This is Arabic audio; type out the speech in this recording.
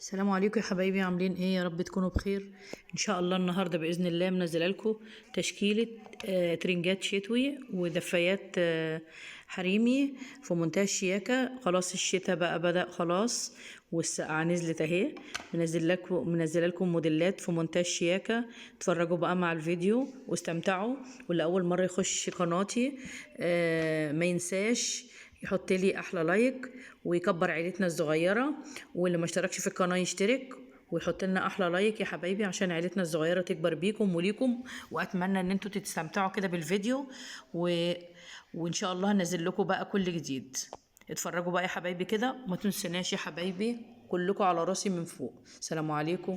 السلام عليكم يا حبايبي، عاملين ايه؟ يا رب تكونوا بخير ان شاء الله. النهارده باذن الله منزله لكم تشكيله ترنجات شتوي ودفايات حريمي في منتهى الشياكه. خلاص الشتاء بقى بدأ خلاص والسقعه نزلت اهي. منزله لكم موديلات في منتهى الشياكه. اتفرجوا بقى مع الفيديو واستمتعوا. واللي اول مره يخش قناتي ما ينساش يحط لي احلى لايك ويكبر عيلتنا الصغيره، واللي ما اشتركش في القناه يشترك ويحط لنا احلى لايك يا حبايبي عشان عيلتنا الصغيره تكبر بيكم وليكم. واتمنى ان انتوا تستمتعوا كده بالفيديو وان شاء الله هنزل لكم بقى كل جديد. اتفرجوا بقى يا حبايبي كده، وما تنسوناش يا حبايبي كلكم على راسي من فوق. سلام عليكم.